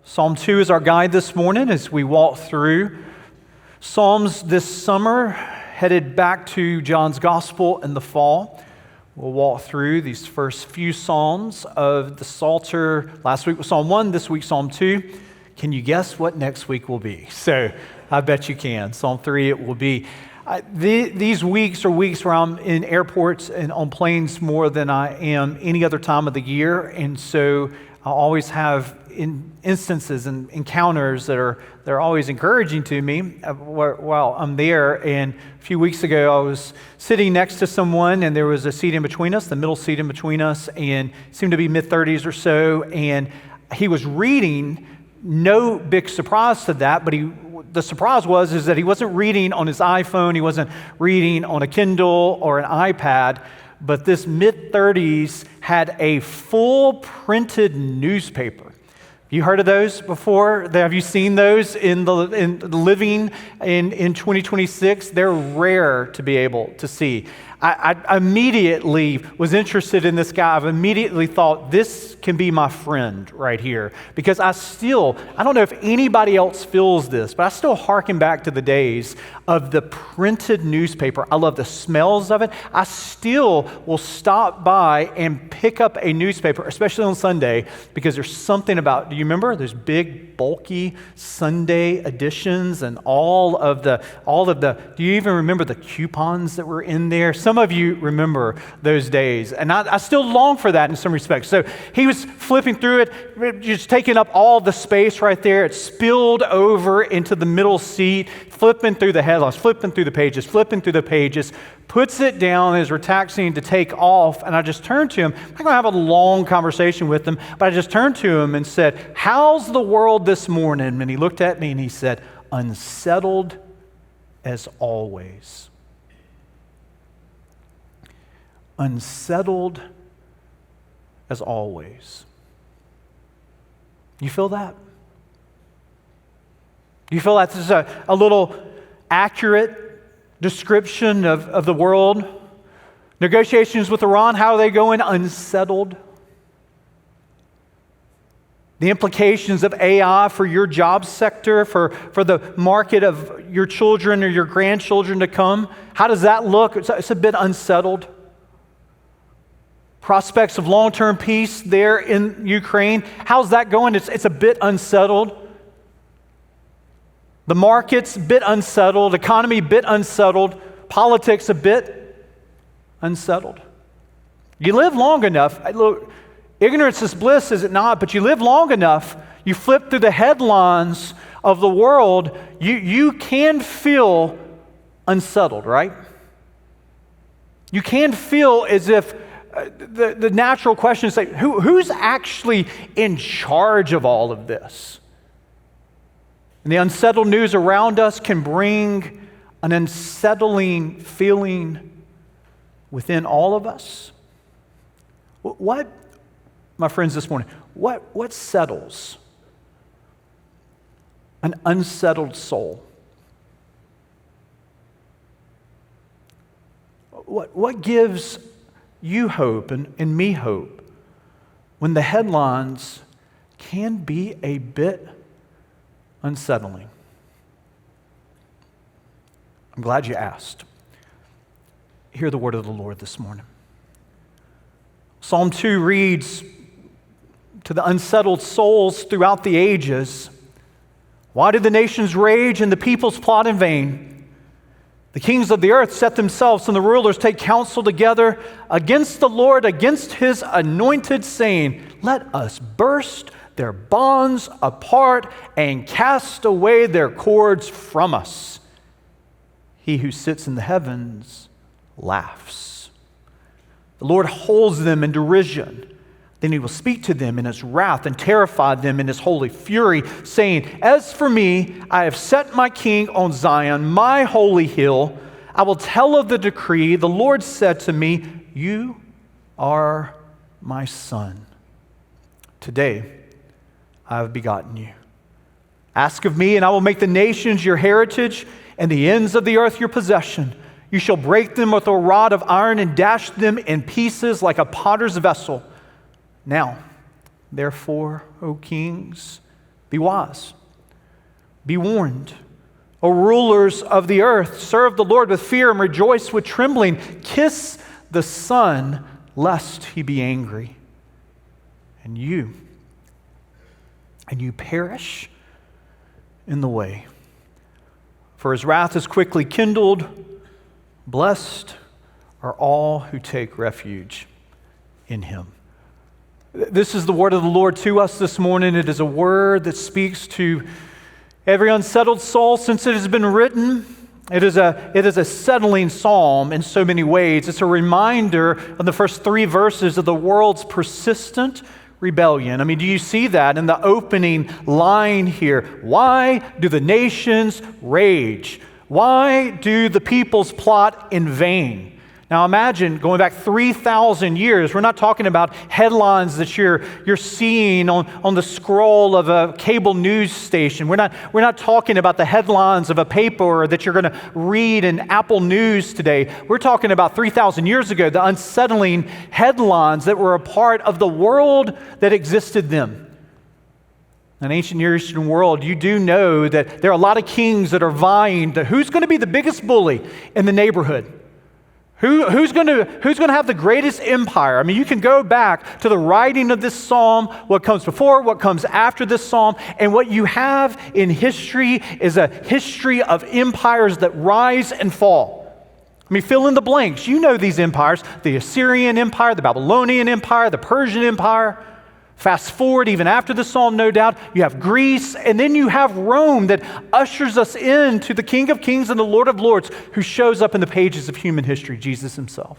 Psalm 2 is our guide this morning as we walk through Psalms this summer, headed back to John's Gospel in the fall. We'll walk through these first few Psalms of the Psalter. Last week was Psalm 1, this week Psalm 2. Can you guess what next week will be? So I bet you can. Psalm 3 it will be. These weeks are weeks where I'm in airports and on planes more than I am any other time of the year. And so I always have instances and encounters that are always encouraging to me while I'm there. And a few weeks ago, I was sitting next to someone, and there was a seat in between us, the middle seat in between us, and seemed to be mid-30s or so. And he was reading. No big surprise to that, but the surprise was that he wasn't reading on his iPhone, he wasn't reading on a Kindle or an iPad, but this mid-30s had a full printed newspaper. You heard of those before? Have you seen those in living in 2026? They're rare to be able to see. I immediately was interested in this guy. I've immediately thought, this can be my friend right here. Because I don't know if anybody else feels this, but I still hearken back to the days of the printed newspaper. I love the smells of it. I still will stop by and pick up a newspaper, especially on Sunday, because there's something about, do you remember those big, bulky Sunday editions and all of the, do you even remember the coupons that were in there? Some of you remember those days, and I still long for that in some respects. So he was flipping through it, just taking up all the space right there. It spilled over into the middle seat, flipping through the headlines, flipping through the pages, puts it down as we're taxiing to take off, and I just turned to him. I'm not going to have a long conversation with him, but I just turned to him and said, "How's the world this morning?" And he looked at me and he said, "Unsettled as always." Unsettled as always. You feel that? Do you feel that this is a little accurate description of the world? Negotiations with Iran, how are they going? Unsettled. The implications of AI for your job sector, for the market of your children or your grandchildren to come, how does that look? It's a bit unsettled. Prospects of long-term peace there in Ukraine, how's that going? It's a bit unsettled. The market's a bit unsettled, economy a bit unsettled, politics a bit unsettled. You live long enough, look, ignorance is bliss, is it not? But you live long enough, you flip through the headlines of the world, you can feel unsettled, right? You can feel as if the natural question is, like, who's actually in charge of all of this? And the unsettled news around us can bring an unsettling feeling within all of us. What, my friends, this morning, what settles an unsettled soul? What gives you hope and me hope when the headlines can be a bit unsettling? I'm glad you asked. Hear the word of the Lord this morning. Psalm 2 reads to the unsettled souls throughout the ages, "Why do the nations rage and the peoples plot in vain? The kings of the earth set themselves, and the rulers take counsel together against the Lord, against his anointed, saying, 'Let us burst their bonds apart and cast away their cords from us.' He who sits in the heavens laughs. The Lord holds them in derision. Then he will speak to them in his wrath and terrify them in his holy fury, saying, 'As for me, I have set my king on Zion, my holy hill. I will tell of the decree. The Lord said to me, you are my son. Today I have begotten you. Ask of me, and I will make the nations your heritage and the ends of the earth your possession. You shall break them with a rod of iron and dash them in pieces like a potter's vessel. Now, therefore, O kings, Be wise. Be warned. O rulers of the earth, serve the Lord with fear and rejoice with trembling. Kiss the Son, lest he be angry. And you perish in the way. For his wrath is quickly kindled. Blessed are all who take refuge in him. This is the word of the Lord to us this morning. It is a word that speaks to every unsettled soul since it has been written. It is a settling psalm in so many ways. It's a reminder of the first 3 verses of the world's persistent rebellion. I mean, do you see that in the opening line here? Why do the nations rage? Why do the peoples plot in vain? Now imagine going back 3,000 years. We're not talking about headlines that you're seeing on the scroll of a cable news station. We're not talking about the headlines of a paper that you're going to read in Apple News today. We're talking about 3,000 years ago, the unsettling headlines that were a part of the world that existed then. In ancient Near Eastern world, you do know that there are a lot of kings that are vying to who's going to be the biggest bully in the neighborhood. Who's going to have the greatest empire? I mean, you can go back to the writing of this psalm, what comes before, what comes after this psalm, and what you have in history is a history of empires that rise and fall. I mean, fill in the blanks. You know these empires: the Assyrian Empire, the Babylonian Empire, the Persian Empire. Fast forward even after the psalm, no doubt, you have Greece, and then you have Rome that ushers us into the King of Kings and the Lord of Lords, who shows up in the pages of human history, Jesus himself.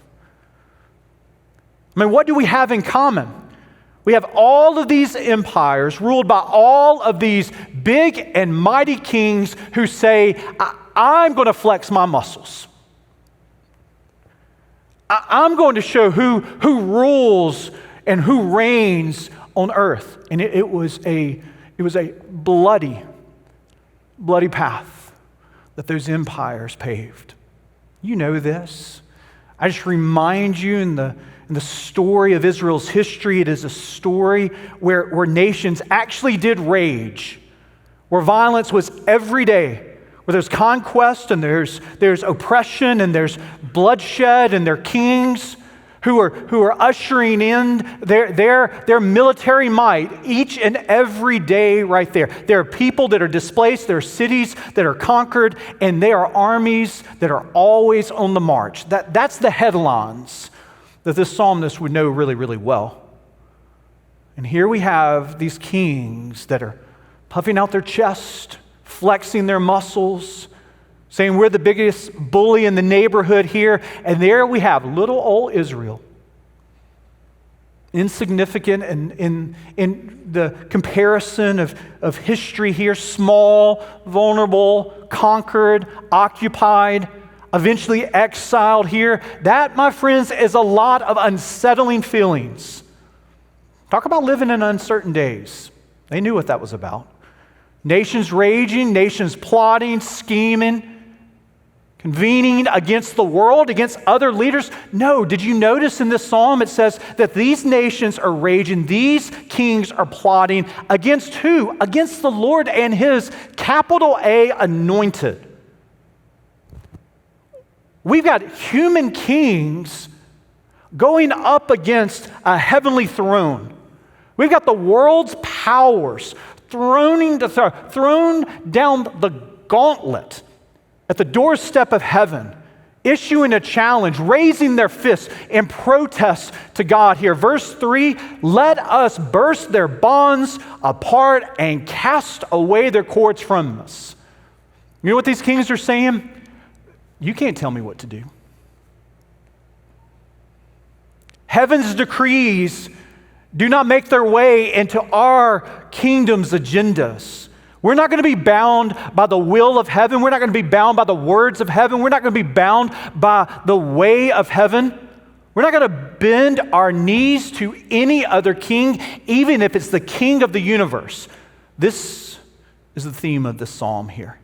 I mean, what do we have in common? We have all of these empires ruled by all of these big and mighty kings who say, I'm going to flex my muscles. I'm going to show who rules and who reigns on earth. And it was a bloody path that those empires paved. You know this. I just remind you in the story of Israel's history, it is a story where nations actually did rage, where violence was every day, where there's conquest and there's oppression and there's bloodshed, and their kings who are ushering in their military might each and every day right there. There are people that are displaced, there are cities that are conquered, and there are armies that are always on the march. That's the headlines that this psalmist would know really, really well. And here we have these kings that are puffing out their chest, flexing their muscles, saying we're the biggest bully in the neighborhood here. And there we have little old Israel, insignificant in the comparison of history here, small, vulnerable, conquered, occupied, eventually exiled here. That, my friends, is a lot of unsettling feelings. Talk about living in uncertain days. They knew what that was about. Nations raging, nations plotting, scheming, convening against the world, against other leaders. No, did you notice in this psalm it says that these nations are raging, these kings are plotting against who? Against the Lord and his capital A anointed. We've got human kings going up against a heavenly throne. We've got the world's powers thrown down the gauntlet at the doorstep of heaven, issuing a challenge, raising their fists in protest to God here. Verse 3, let us burst their bonds apart and cast away their cords from us. You know what these kings are saying? You can't tell me what to do. Heaven's decrees do not make their way into our kingdom's agendas. We're not going to be bound by the will of heaven. We're not going to be bound by the words of heaven. We're not going to be bound by the way of heaven. We're not going to bend our knees to any other king, even if it's the king of the universe. This is the theme of this psalm here.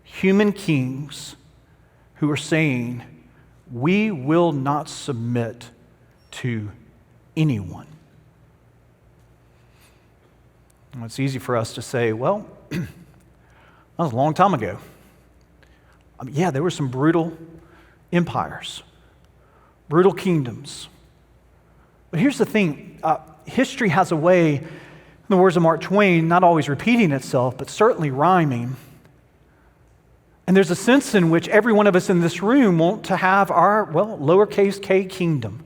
Human kings who are saying, we will not submit to anyone. And it's easy for us to say, well, that was a long time ago. I mean, yeah, there were some brutal empires, brutal kingdoms. But here's the thing. History has a way, in the words of Mark Twain, not always repeating itself, but certainly rhyming. And there's a sense in which every one of us in this room want to have our, lowercase k kingdom.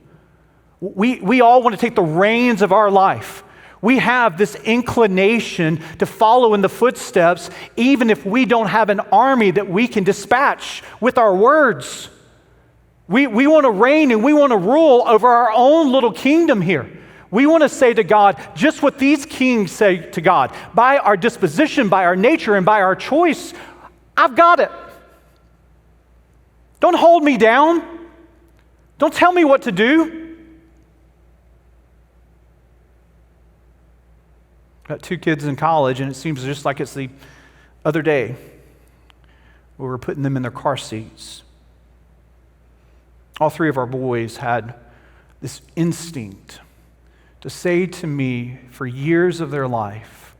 We all want to take the reins of our life. We have this inclination to follow in the footsteps, even if we don't have an army that we can dispatch with our words. We want to reign and we want to rule over our own little kingdom here. We want to say to God just what these kings say to God. By our disposition, by our nature, and by our choice, I've got it. Don't hold me down. Don't tell me what to do. Got 2 kids in college, and it seems just like it's the other day we were putting them in their car seats. All 3 of our boys had this instinct to say to me for years of their life,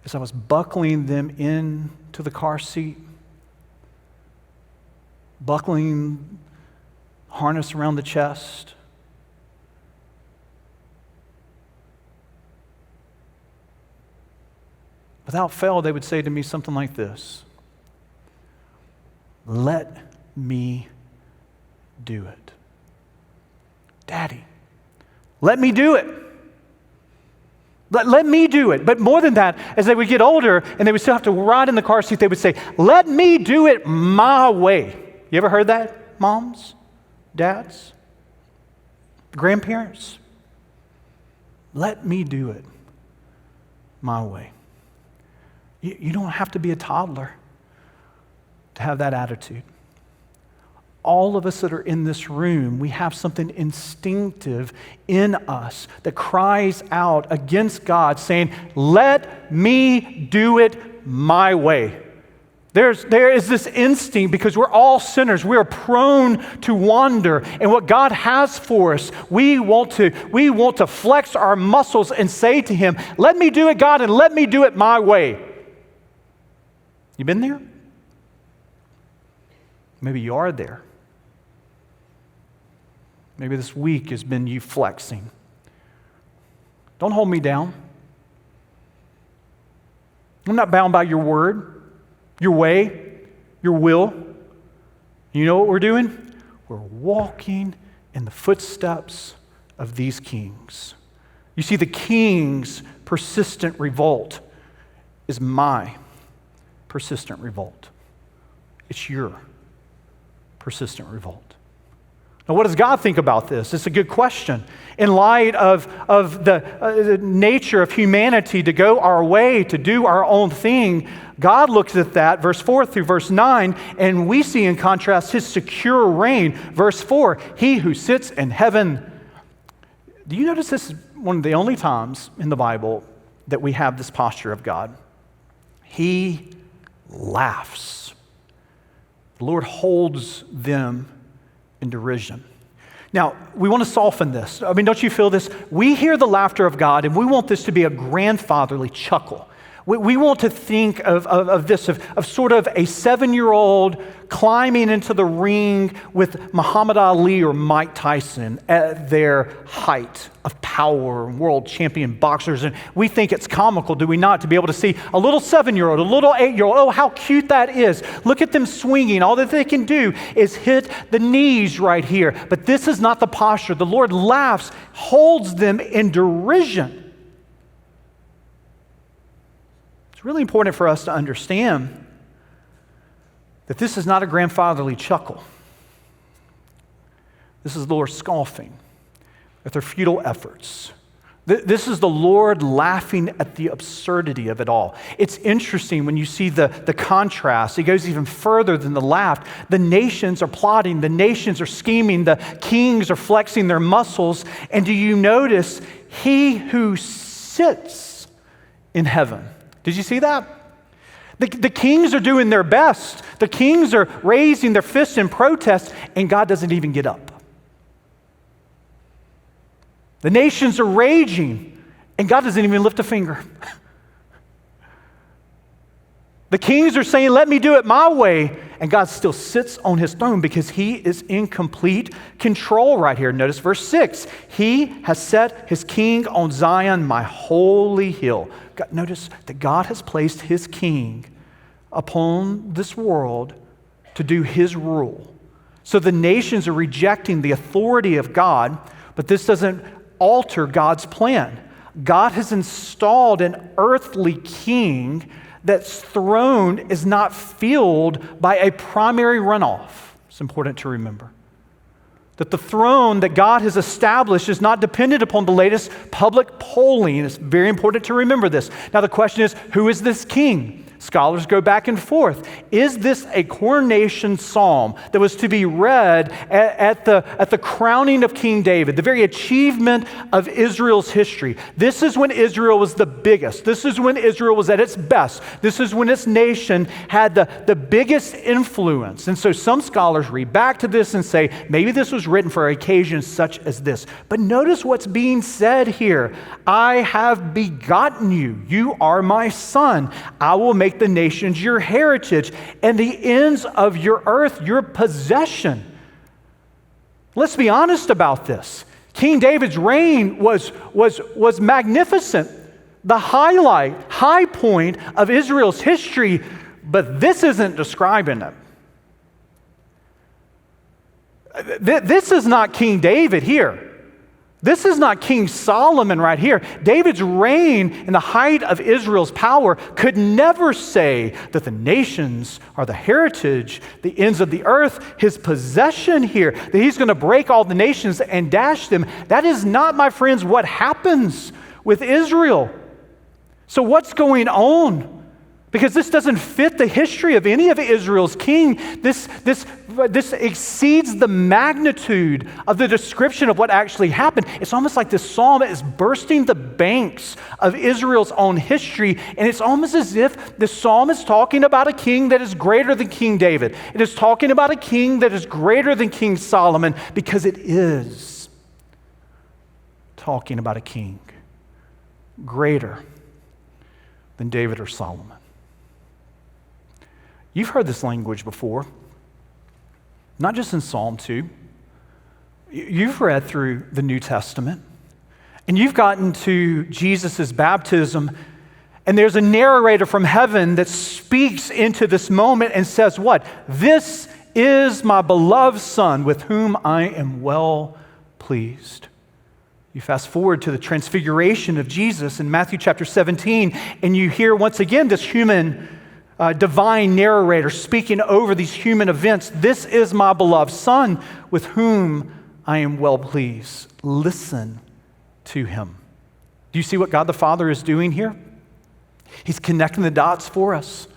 as I was buckling them into the car seat, buckling harness around the chest, without fail, they would say to me something like this: "Let me do it. Daddy, let me do it. Let me do it." But more than that, as they would get older and they would still have to ride in the car seat, they would say, "Let me do it my way." You ever heard that, moms, dads, grandparents? Let me do it my way. You don't have to be a toddler to have that attitude. All of us that are in this room, we have something instinctive in us that cries out against God, saying, "Let me do it my way." There is this instinct, because we're all sinners. We are prone to wander. And what God has for us, we want to flex our muscles and say to Him, "Let me do it, God, and let me do it my way." You been there? Maybe you are there. Maybe this week has been you flexing. Don't hold me down. I'm not bound by your word, your way, your will. You know what we're doing? We're walking in the footsteps of these kings. You see, the king's persistent revolt is my persistent revolt. It's your persistent revolt. Now, what does God think about this? It's a good question. In light of the nature of humanity to go our way, to do our own thing, God looks at that, verse 4 through verse 9, and we see in contrast His secure reign. Verse 4, He who sits in heaven. Do you notice this is one of the only times in the Bible that we have this posture of God? He laughs. The Lord holds them in derision. Now, we want to soften this. I mean, don't you feel this? We hear the laughter of God, and we want this to be a grandfatherly chuckle. We want to think of this, of sort of a 7-year-old climbing into the ring with Muhammad Ali or Mike Tyson at their height of power, world champion boxers. And we think it's comical, do we not, to be able to see a little 7-year-old, a little 8-year-old. Oh, how cute that is. Look at them swinging. All that they can do is hit the knees right here. But this is not the posture. The Lord laughs, holds them in derision. It's really important for us to understand that this is not a grandfatherly chuckle. This is the Lord scoffing at their futile efforts. This is the Lord laughing at the absurdity of it all. It's interesting when you see the contrast. It goes even further than the laugh. The nations are plotting. The nations are scheming. The kings are flexing their muscles. And do you notice He who sits in heaven? Did you see that? The kings are doing their best. The kings are raising their fists in protest, and God doesn't even get up. The nations are raging, And God doesn't even lift a finger. The kings are saying, let me do it my way. And God still sits on his throne because he is in complete control right here. Notice verse 6. He has set his king on Zion, my holy hill. Notice that God has placed his king upon this world to do his rule. So the nations are rejecting the authority of God, but this doesn't alter God's plan. God has installed an earthly king that's throne is not filled by a primary runoff. It's important to remember that the throne that God has established is not dependent upon the latest public polling. It's very important to remember this. Now the question is, who is this king? Scholars go back and forth. Is this a coronation psalm that was to be read at the crowning of King David, the very achievement of Israel's history? This is when Israel was the biggest. This is when Israel was at its best. This is when its nation had the biggest influence. And so some scholars read back to this and say, maybe this was written for occasions such as this. But notice what's being said here. I have begotten you. You are my son. I will make the nations your heritage and the ends of your earth your possession. Let's be honest about this. King David's reign was magnificent, the high point of Israel's history, but this isn't describing it. This is not King David here. This is not King Solomon right here. David's reign in the height of Israel's power could never say that the nations are the heritage, the ends of the earth, his possession here, that he's going to break all the nations and dash them. That is not, my friends, what happens with Israel. So what's going on? Because this doesn't fit the history of any of Israel's king. This exceeds the magnitude of the description of what actually happened. It's almost like this psalm is bursting the banks of Israel's own history, and it's almost as if the psalm is talking about a king that is greater than King David. It is talking about a king that is greater than King Solomon, because it is talking about a king greater than David or Solomon. You've heard this language before, not just in Psalm 2. You've read through the New Testament, and you've gotten to Jesus' baptism, and there's a narrator from heaven that speaks into this moment and says what? This is my beloved Son with whom I am well pleased. You fast forward to the transfiguration of Jesus in Matthew chapter 17, and you hear once again this divine narrator speaking over these human events. This is my beloved Son with whom I am well pleased. Listen to him. Do you see what God the Father is doing here? He's connecting the dots for us.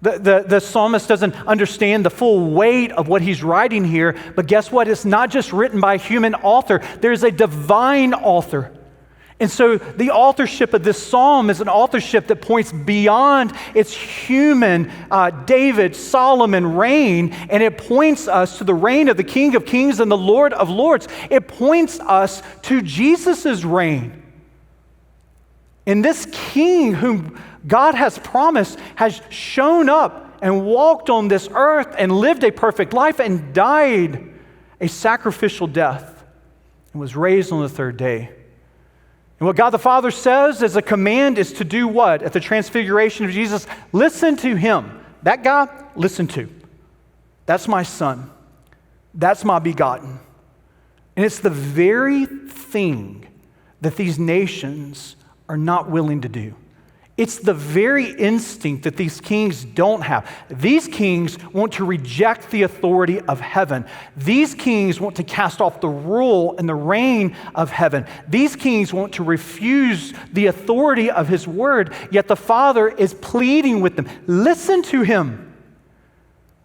The psalmist doesn't understand the full weight of what he's writing here, but guess what? It's not just written by a human author. There's a divine author. And so the authorship of this psalm is an authorship that points beyond its human David, Solomon reign, and it points us to the reign of the King of Kings and the Lord of Lords. It points us to Jesus' reign. And this king whom God has promised has shown up and walked on this earth and lived a perfect life and died a sacrificial death and was raised on the third day. And what God the Father says as a command is to do what? At the transfiguration of Jesus, listen to him. That guy, listen to. That's my son. That's my begotten. And it's the very thing that these nations are not willing to do. It's the very instinct that these kings don't have. These kings want to reject the authority of heaven. These kings want to cast off the rule and the reign of heaven. These kings want to refuse the authority of his word, yet the Father is pleading with them. Listen to him.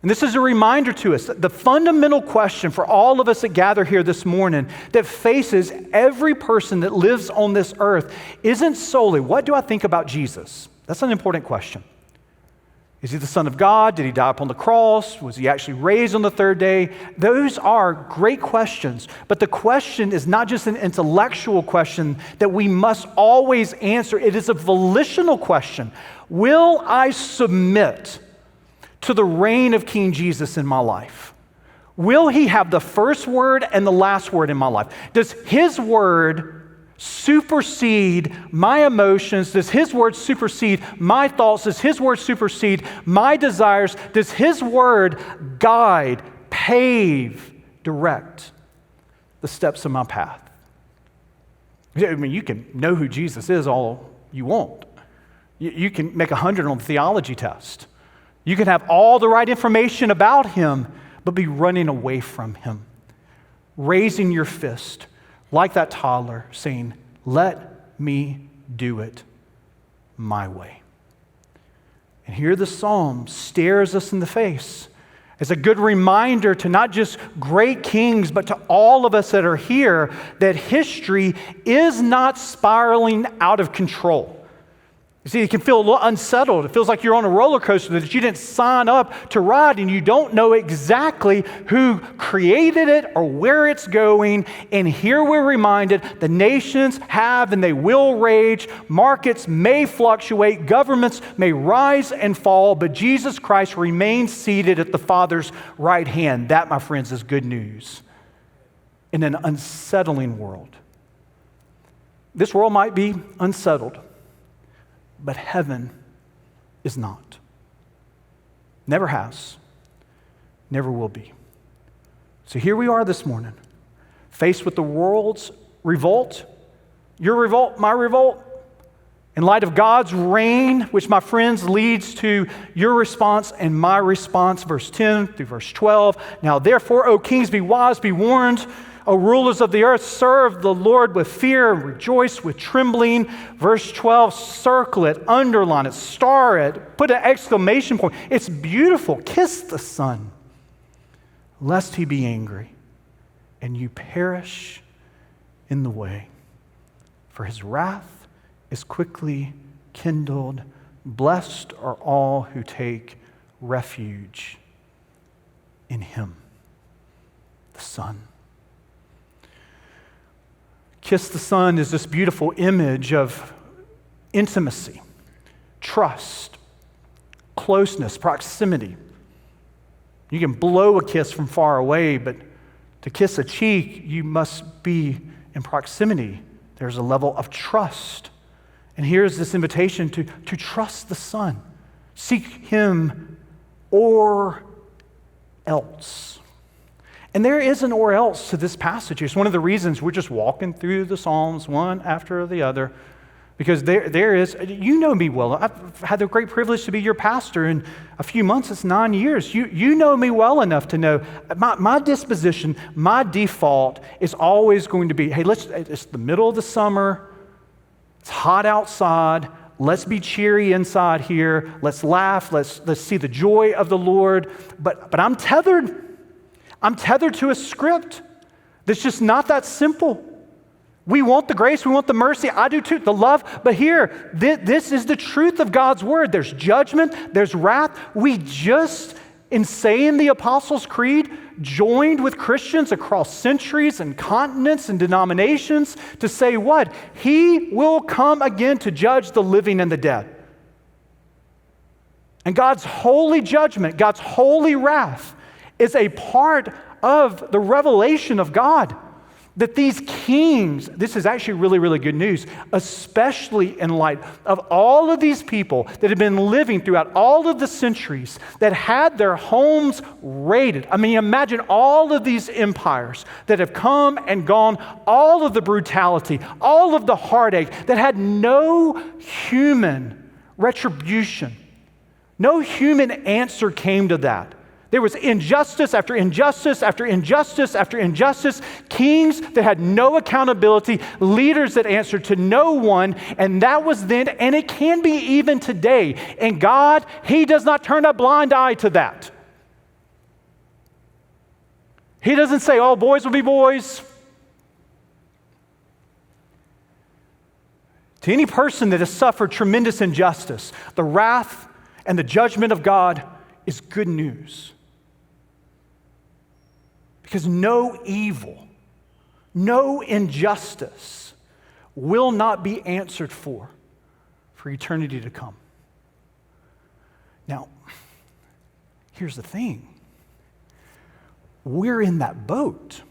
And this is a reminder to us that the fundamental question for all of us that gather here this morning that faces every person that lives on this earth isn't solely, what do I think about Jesus? That's an important question. Is he the Son of God? Did he die upon the cross? Was he actually raised on the third day? Those are great questions. But the question is not just an intellectual question that we must always answer. It is a volitional question. Will I submit to the reign of King Jesus in my life? Will he have the first word and the last word in my life? Does his word supersede my emotions? Does his word supersede my thoughts? Does his word supersede my desires? Does his word guide, pave, direct the steps of my path? I mean, you can know who Jesus is all you want. You can make 100 on the theology test. You can have all the right information about him, but be running away from him, raising your fist like that toddler, saying, let me do it my way. And here the psalm stares us in the face as a good reminder to not just great kings, but to all of us that are here, that history is not spiraling out of control. You see, it can feel a little unsettled. It feels like you're on a roller coaster that you didn't sign up to ride, and you don't know exactly who created it or where it's going. And here we're reminded the nations have and they will rage. Markets may fluctuate. Governments may rise and fall, but Jesus Christ remains seated at the Father's right hand. That, my friends, is good news in an unsettling world. This world might be unsettled, but heaven is not. Never has. Never will be. So here we are this morning, faced with the world's revolt, your revolt, my revolt, in light of God's reign, which, my friends, leads to your response and my response, verse 10 through verse 12. Now, therefore, O kings, be wise, be warned. O rulers of the earth, serve the Lord with fear and rejoice with trembling. Verse 12, circle it, underline it, star it, put an exclamation point. It's beautiful. Kiss the Son, lest he be angry and you perish in the way. For his wrath is quickly kindled. Blessed are all who take refuge in him, the Son. Kiss the Son is this beautiful image of intimacy, trust, closeness, proximity. You can blow a kiss from far away, but to kiss a cheek, you must be in proximity. There's a level of trust. And here's this invitation to trust the Son. Seek him or else. And there is an or else to this passage. It's one of the reasons we're just walking through the Psalms one after the other, because there is, you know me well. I've had the great privilege to be your pastor in a few months. It's 9 years. You know me well enough to know my disposition, my default is always going to be, hey, it's the middle of the summer. It's hot outside. Let's be cheery inside here. Let's laugh. Let's see the joy of the Lord. But I'm tethered. I'm tethered to a script that's just not that simple. We want the grace, we want the mercy, I do too, the love, but here, this is the truth of God's word. There's judgment, there's wrath. We just, in saying the Apostles' Creed, joined with Christians across centuries and continents and denominations to say what? He will come again to judge the living and the dead. And God's holy judgment, God's holy wrath, is a part of the revelation of God. That these kings, this is actually really, really good news, especially in light of all of these people that have been living throughout all of the centuries that had their homes raided. I mean, imagine all of these empires that have come and gone, all of the brutality, all of the heartache, that had no human retribution. No human answer came to that. There was injustice after injustice after injustice after injustice, kings that had no accountability, leaders that answered to no one, and that was then, and it can be even today. And God, He does not turn a blind eye to that. He doesn't say, oh, boys will be boys. To any person that has suffered tremendous injustice, the wrath And the judgment of God is good news. Because no evil, no injustice will not be answered for eternity to come. Now, here's the thing. We're in that boat.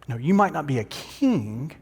No, you might not be a king,